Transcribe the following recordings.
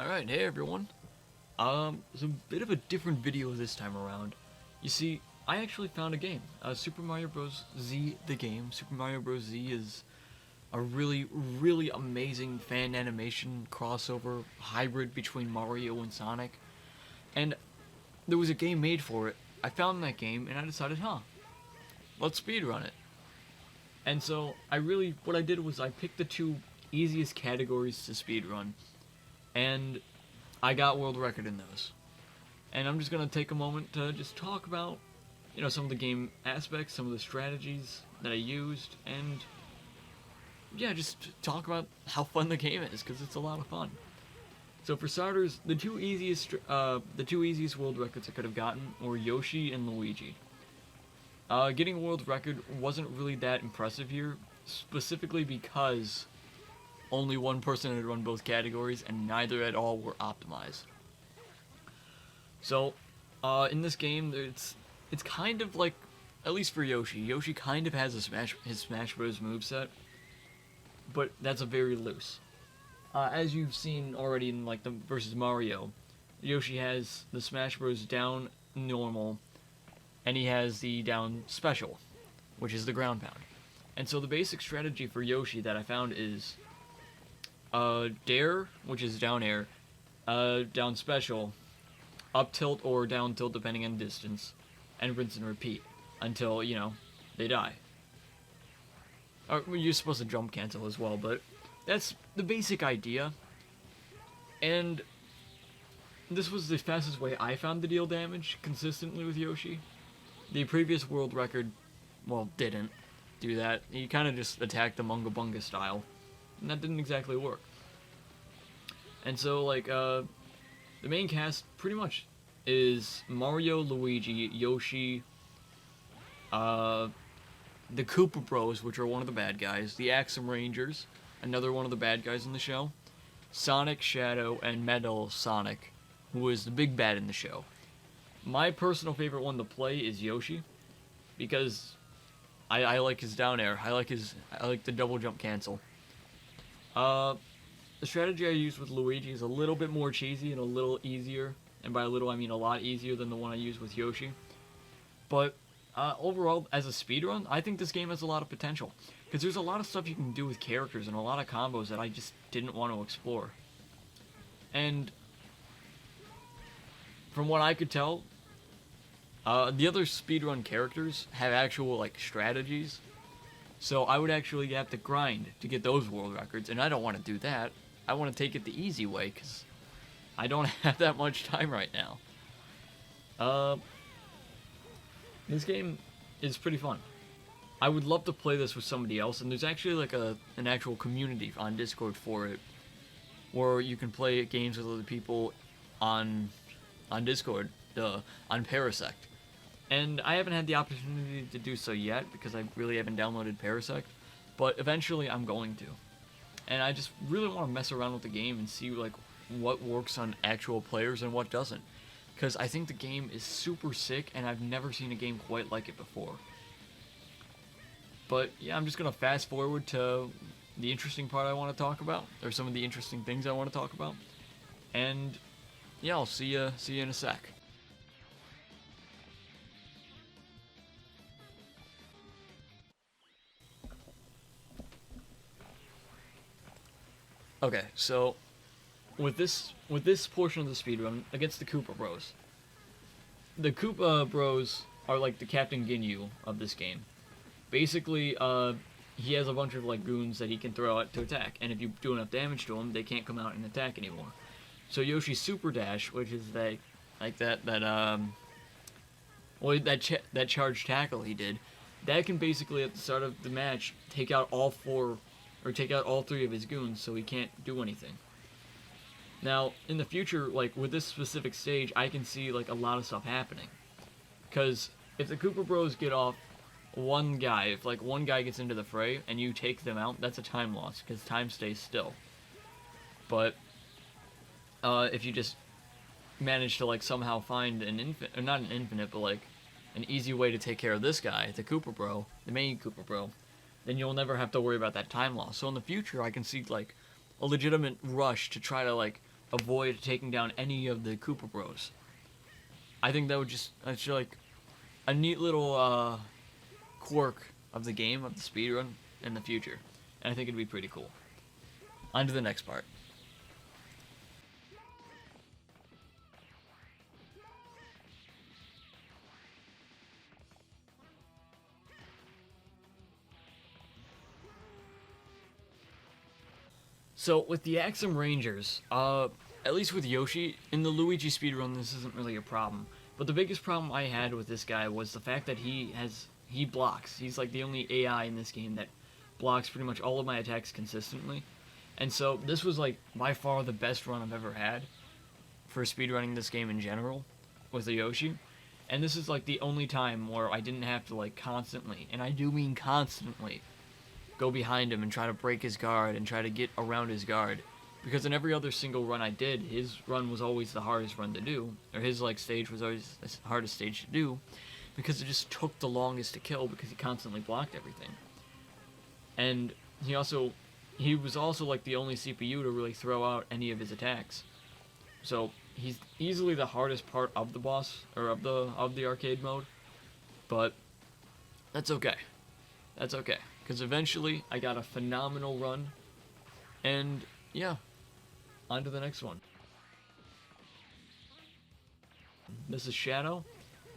Alright, hey everyone. It's a bit of a different video this time around. You see, I actually found a game. Super Mario Bros. Z, the game. Super Mario Bros. Z is a really amazing fan animation crossover hybrid between Mario and Sonic. And there was a game made for it. I found that game and I decided, let's speedrun it. And so what I did was I picked the two easiest categories to speedrun. And I got world record in those. And I'm just going to take a moment to just talk about, some of the game aspects, some of the strategies that I used, and yeah, just talk about how fun the game is, because it's a lot of fun. So for starters, the two easiest world records I could have gotten were Yoshi and Luigi. Getting a world record wasn't really that impressive here, specifically because only one person had run both categories, and neither at all were optimized. So, in this game, it's kind of like, at least for Yoshi, Yoshi kind of has his Smash Bros. Moveset, but that's a very loose. As you've seen already in like the versus Mario, Yoshi has the Smash Bros. Down normal, and he has the down special, which is the ground pound. And so the basic strategy for Yoshi that I found is dare, which is down air, down special, up tilt or down tilt depending on distance, and rinse and repeat until, they die. Or, you're supposed to jump cancel as well, but that's the basic idea. And this was the fastest way I found to deal damage consistently with Yoshi. The previous world record, didn't do that. He kind of just attacked the Munga Bunga style, and that didn't exactly work. And so, the main cast pretty much is Mario, Luigi, Yoshi, the Koopa Bros, which are one of the bad guys, the Axum Rangers, another one of the bad guys in the show, Sonic, Shadow, and Metal Sonic, who is the big bad in the show. My personal favorite one to play is Yoshi, because I like his down air. I like the double jump cancel. The strategy I used with Luigi is a little bit more cheesy and a little easier, and by a little I mean a lot easier than the one I used with Yoshi. But overall, as a speedrun, I think this game has a lot of potential, because there's a lot of stuff you can do with characters and a lot of combos that I just didn't want to explore. And from what I could tell, the other speedrun characters have actual strategies, so I would actually have to grind to get those world records, and I don't want to do that. I want to take it the easy way, because I don't have that much time right now. This game is pretty fun. I would love to play this with somebody else, and there's actually an actual community on Discord for it, where you can play games with other people on Discord, on Parasect. And I haven't had the opportunity to do so yet, because I really haven't downloaded Parasect, but eventually I'm going to. And I just really want to mess around with the game and see what works on actual players and what doesn't. Because I think the game is super sick, and I've never seen a game quite like it before. But yeah, I'm just going to fast forward to the interesting part I want to talk about, or some of the interesting things I want to talk about. And yeah, I'll see you in a sec. Okay, so with this portion of the speedrun against the Koopa Bros. The Koopa Bros are like the Captain Ginyu of this game. Basically, he has a bunch of goons that he can throw out to attack, and if you do enough damage to them, they can't come out and attack anymore. So Yoshi's Super Dash, which is that charged tackle he did, that can basically at the start of the match take out all three of his goons, so he can't do anything. Now, in the future, with this specific stage, I can see, a lot of stuff happening. Because if the Koopa Bros get off one guy, if, one guy gets into the fray, and you take them out, that's a time loss, because time stays still. But, if you just manage to, somehow find not an infinite, but, an easy way to take care of this guy, the Koopa Bro, the main Koopa Bro, then you'll never have to worry about that time loss. So in the future, I can see, a legitimate rush to try to, avoid taking down any of the Koopa Bros. I think that would that's like a neat little quirk of the game, of the speedrun in the future. And I think it'd be pretty cool. On to the next part. So with the Axum Rangers, at least with Yoshi, in the Luigi speedrun this isn't really a problem. But the biggest problem I had with this guy was the fact that he blocks. He's like the only AI in this game that blocks pretty much all of my attacks consistently. And so this was like by far the best run I've ever had for speedrunning this game in general with the Yoshi. And this is like the only time where I didn't have to like constantly, and I do mean constantly, go behind him and try to break his guard and try to get around his guard. Because in every other single run I did, his run was always the hardest run to do, or his like stage was always the hardest stage to do, because it just took the longest to kill because he constantly blocked everything. And he was also like the only CPU to really throw out any of his attacks. So he's easily the hardest part of the boss, or of the arcade mode. But that's okay. That's okay. Because eventually I got a phenomenal run. And yeah, on to the next one. This is Shadow.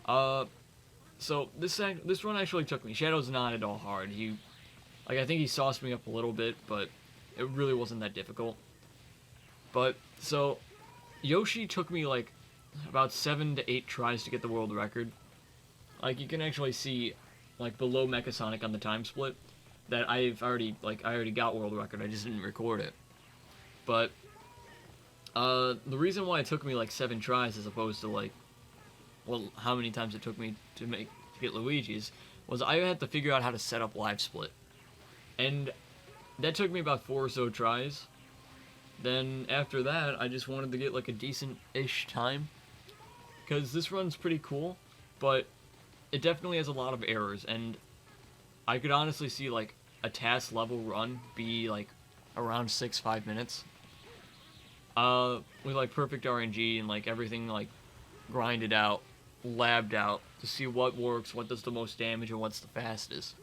So this run actually took me. Shadow's not at all hard. I think he sauced me up a little bit, but it really wasn't that difficult. But so Yoshi took me like about 7 to 8 tries to get the world record. Like you can actually see like below Mechasonic on the time split that I already got world record. I just didn't record it. But the reason why it took me like 7 tries as opposed to like, well, how many times it took me to get Luigi's was I had to figure out how to set up live split. And that took me about 4 or so tries. Then after that, I just wanted to get like a decent-ish time. Because this run's pretty cool, but it definitely has a lot of errors. And I could honestly see like a task level run be like around 6-5 minutes. With like perfect RNG and like everything like grinded out, labbed out to see what works, what does the most damage, and what's the fastest.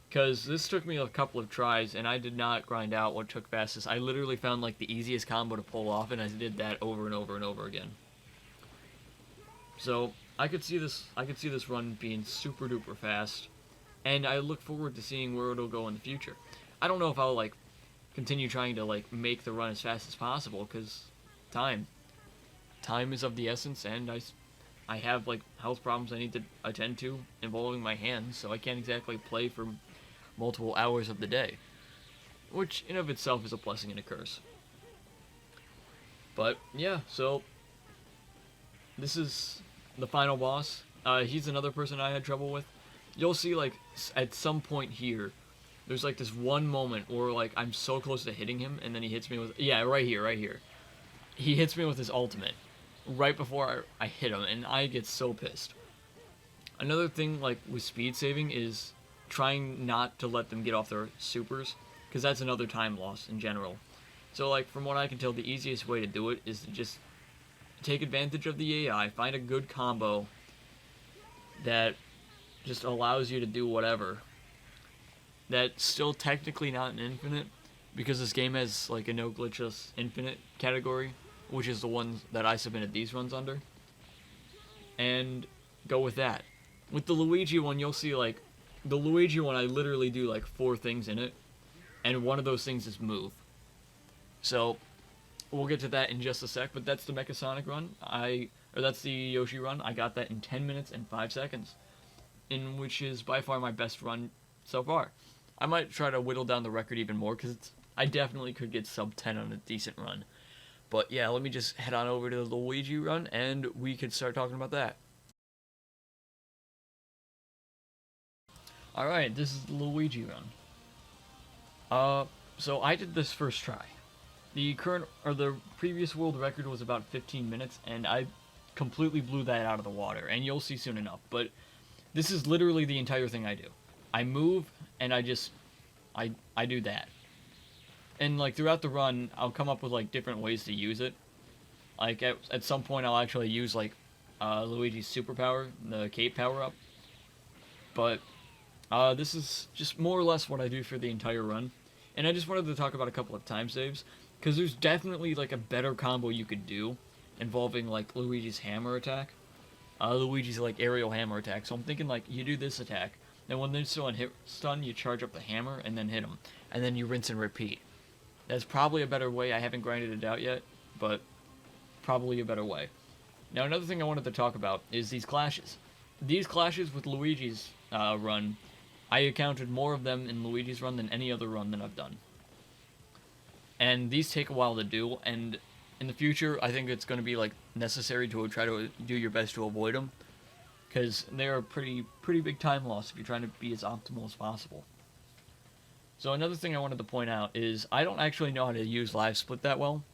Because this took me a couple of tries, and I did not grind out what took fastest. I literally found like the easiest combo to pull off, and I did that over and over and over again. So I could see this run being super duper fast, and I look forward to seeing where it'll go in the future. I don't know if I'll like continue trying to like make the run as fast as possible, because time is of the essence, and I have like health problems I need to attend to involving my hands, so I can't exactly play for multiple hours of the day, which in of itself is a blessing and a curse. But yeah, so this is the final boss. He's another person I had trouble with. You'll see like at some point here there's like this one moment where like I'm so close to hitting him, and then he hits me with, yeah, right here he hits me with his ultimate right before I hit him, and I get so pissed. Another thing like with speed saving is trying not to let them get off their supers, because that's another time loss in general. So like from what I can tell, the easiest way to do it is to just take advantage of the AI, find a good combo that just allows you to do whatever. That's still technically not an infinite, because this game has like a no glitchless infinite category, which is the ones that I submitted these runs under. And go with that. With the Luigi one, you'll see like the Luigi one, I literally do like 4 things in it, and one of those things is move. So we'll get to that in just a sec, but that's the Mechasonic run. That's the Yoshi run. I got that in 10 minutes and 5 seconds, in which is by far my best run so far. I might try to whittle down the record even more, because I definitely could get sub 10 on a decent run. But yeah, let me just head on over to the Luigi run, and we could start talking about that. Alright, this is the Luigi run. So I did this first try. The previous world record was about 15 minutes, and I completely blew that out of the water, and you'll see soon enough. But this is literally the entire thing I do. I move, and I do that. and like throughout the run, I'll come up with like different ways to use it. Like at some point, I'll actually use like Luigi's superpower, the cape power up. But this is just more or less what I do for the entire run. And I just wanted to talk about a couple of time saves, because there's definitely like a better combo you could do involving like Luigi's hammer attack. Luigi's like aerial hammer attack. So I'm thinking like you do this attack, then when they're still on hit stun, you charge up the hammer and then hit them, and then you rinse and repeat. That's probably a better way. I haven't grinded it out yet, but probably a better way. Now another thing I wanted to talk about is these clashes. These clashes with Luigi's run, I encountered more of them in Luigi's run than any other run that I've done. And these take a while to do, and in the future, I think it's going to be like necessary to try to do your best to avoid them, because they're a pretty big time loss if you're trying to be as optimal as possible. So another thing I wanted to point out is I don't actually know how to use live split that well,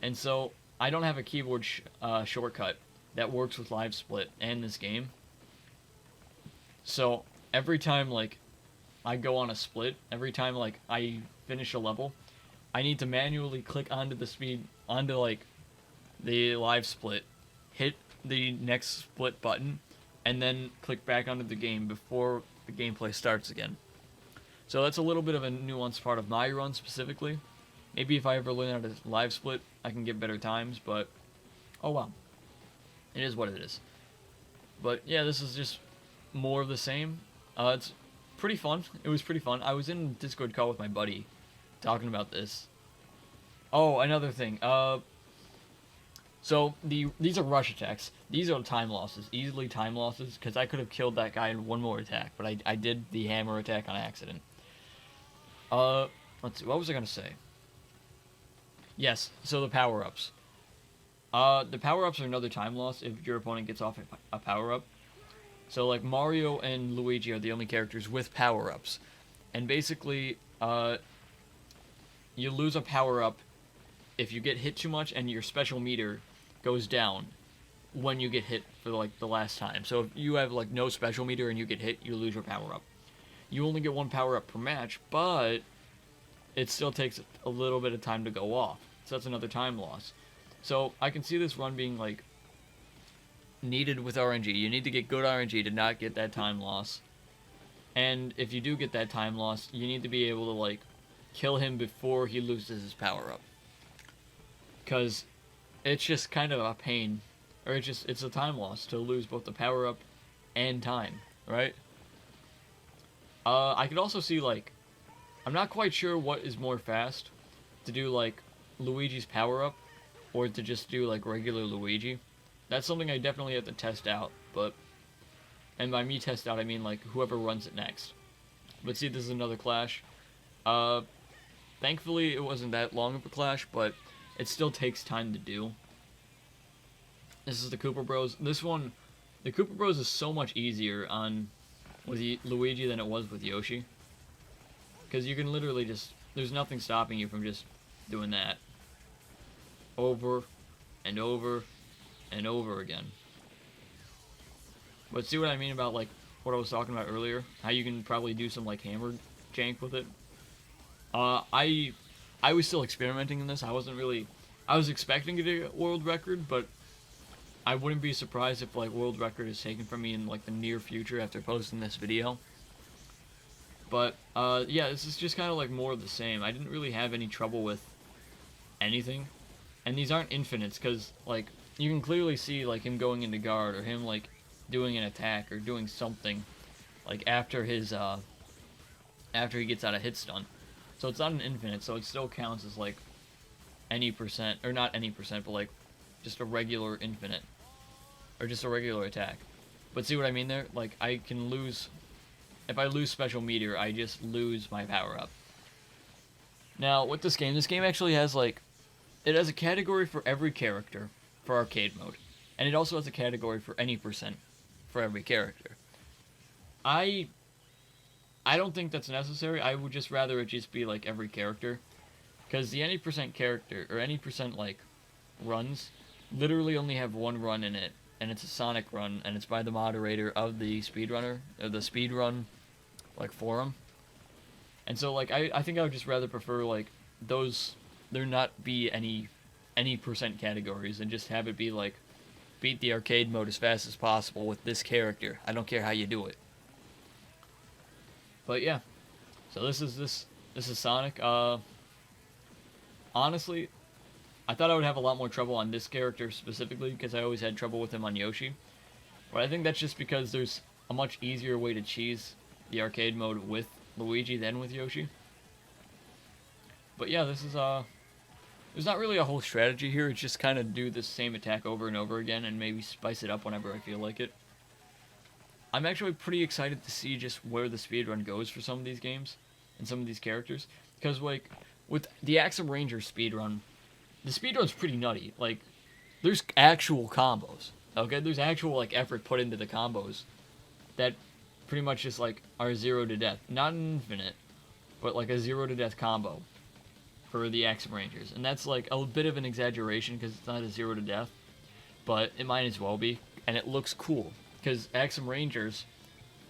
and so I don't have a keyboard shortcut that works with live split and this game. So every time like I go on a split, every time like I finish a level, I need to manually click onto like the live split, hit the next split button, and then click back onto the game before the gameplay starts again. So that's a little bit of a nuanced part of my run specifically. Maybe if I ever learn how to live split, I can get better times, but oh well. It is what it is. But yeah, this is just more of the same. It's pretty fun. It was pretty fun. I was in a Discord call with my buddy talking about this. Oh, another thing. So these are rush attacks. These are time losses, easily time losses, because I could have killed that guy in one more attack, but I did the hammer attack on accident. Let's see, what was I gonna say? Yes, so the power-ups. The power-ups are another time loss if your opponent gets off a power-up. So like Mario and Luigi are the only characters with power-ups, and basically, you lose a power-up if you get hit too much and your special meter goes down when you get hit for like the last time. So if you have like no special meter and you get hit, you lose your power up. You only get one power up per match, but it still takes a little bit of time to go off. So that's another time loss. So I can see this run being like needed with RNG. You need to get good RNG to not get that time loss. And if you do get that time loss, you need to be able to like kill him before he loses his power up. Because it's just kind of a pain, or it's a time loss to lose both the power up and time, right? I could also see like, I'm not quite sure what is more fast, to do like Luigi's power up, or to just do like regular Luigi. That's something I definitely have to test out, but, and by me test out I mean like whoever runs it next. But see, this is another clash. Thankfully it wasn't that long of a clash, but it still takes time to do. This is the Koopa Bros. This one, the Koopa Bros is so much easier on with Luigi than it was with Yoshi. Because you can literally just, there's nothing stopping you from just doing that. Over, and over, and over again. But see what I mean about like, what I was talking about earlier? How you can probably do some like hammer jank with it? I was still experimenting in this. I was expecting to get a world record, but I wouldn't be surprised if like world record is taken from me in like the near future after posting this video. But yeah, this is just kind of like more of the same. I didn't really have any trouble with anything, and these aren't infinites because like you can clearly see like him going into guard or him like doing an attack or doing something like after his after he gets out of hit stun. So it's not an infinite, so it still counts as like any percent, or not any percent, but like just a regular infinite, or just a regular attack. But see what I mean there? Like I can lose, if I lose special meter, I just lose my power up. Now with this game actually has like, it has a category for every character for arcade mode, and it also has a category for any percent for every character. I don't think that's necessary. I would just rather it just be like every character, because the any percent character or any percent like runs literally only have one run in it, and it's a Sonic run, and it's by the moderator of the speedrunner or the speedrun like forum. And so like I think I would just rather prefer like those there not be any percent categories, and just have it be like beat the arcade mode as fast as possible with this character. I don't care how you do it. But yeah, so this is Sonic. Honestly, I thought I would have a lot more trouble on this character specifically because I always had trouble with him on Yoshi. But I think that's just because there's a much easier way to cheese the arcade mode with Luigi than with Yoshi. But yeah, this is there's not really a whole strategy here. It's just kind of do the same attack over and over again and maybe spice it up whenever I feel like it. I'm actually pretty excited to see just where the speedrun goes for some of these games and some of these characters. Because, like, with the Axum Ranger speedrun, the speedrun's pretty nutty. Like, there's actual combos, okay? There's actual, like, effort put into the combos that pretty much just, like, are 0 to death. Not an infinite, but, like, a 0 to death combo for the Axum Rangers. And that's, like, a bit of an exaggeration because it's not a 0 to death, but it might as well be. And it looks cool. Because Axum Rangers,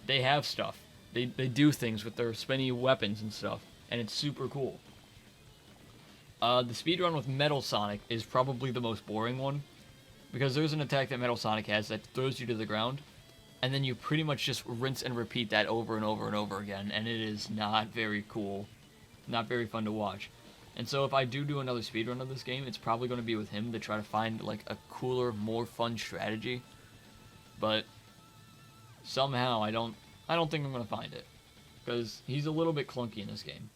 they have stuff. They do things with their spinny weapons and stuff, and it's super cool. The speedrun with Metal Sonic is probably the most boring one, because there's an attack that Metal Sonic has that throws you to the ground, and then you pretty much just rinse and repeat that over and over and over again, and it is not very cool, not very fun to watch. And so if I do another speedrun of this game, it's probably going to be with him to try to find like a cooler, more fun strategy. But somehow I don't think I'm gonna find it, because he's a little bit clunky in this game.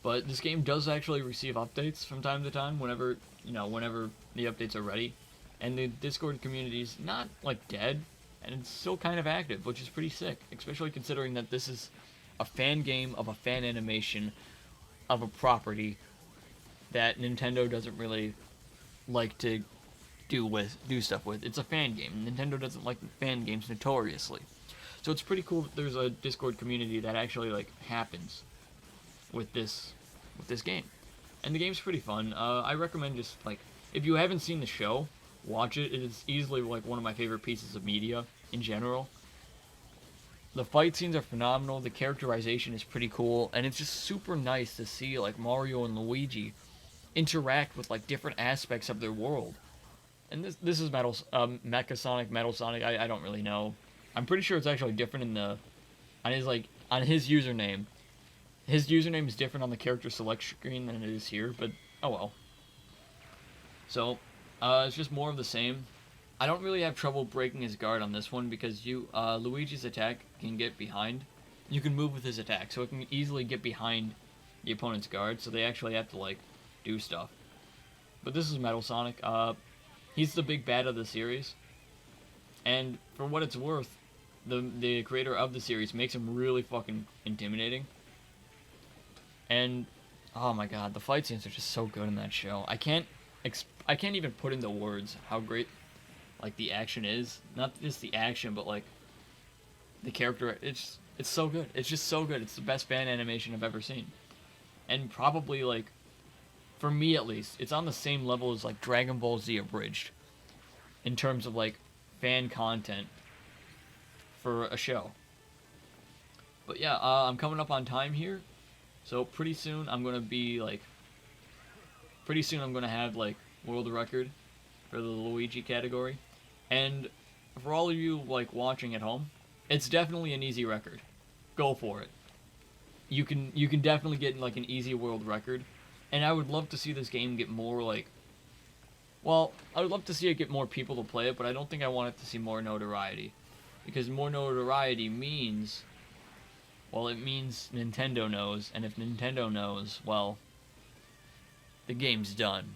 But this game does actually receive updates from time to time whenever the updates are ready, and the Discord community's not like dead, and it's still kind of active, which is pretty sick, especially considering that this is a fan game of a fan animation of a property that Nintendo doesn't really like to do stuff with. It's a fan game. Nintendo doesn't like fan games notoriously. So it's pretty cool that there's a Discord community that actually like happens with this game. And the game's pretty fun. I recommend just like if you haven't seen the show, watch it. It is easily like one of my favorite pieces of media in general. The fight scenes are phenomenal, the characterization is pretty cool, and it's just super nice to see like Mario and Luigi interact with like different aspects of their world. And this is Mecha Sonic, Metal Sonic. I don't really know. I'm pretty sure it's actually different in the on his username. His username is different on the character select screen than it is here, but oh well. So it's just more of the same. I don't really have trouble breaking his guard on this one because Luigi's attack can get behind. You can move with his attack, so it can easily get behind the opponent's guard. So they actually have to like do stuff. But this is Metal Sonic. He's the big bad of the series, and for what it's worth, the creator of the series makes him really fucking intimidating. And oh my god, the fight scenes are just so good in that show. I can't even put into words how great like the action is. Not just the action, but like the character. It's so good. It's just so good. It's the best fan animation I've ever seen, and probably like, for me at least, it's on the same level as like Dragon Ball Z Abridged in terms of like fan content for a show. But yeah, I'm coming up on time here, so pretty soon I'm gonna have like world record for the Luigi category, and for all of you like watching at home, it's definitely an easy record. Go for it. You can definitely get like an easy world record. And I would love to see this game get more, like... Well, I would love to see it get more people to play it, but I don't think I want it to see more notoriety. Because more notoriety means... Well, it means Nintendo knows, and if Nintendo knows, well... The game's done.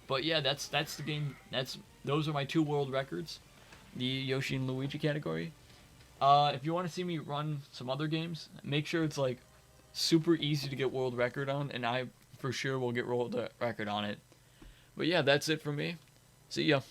But yeah, that's the game. Those are my 2 world records. The Yoshi and Luigi category. If you want to see me run some other games, make sure it's, like, super easy to get world record on, and I... for sure we'll get world record on it. But yeah, that's it for me. See ya.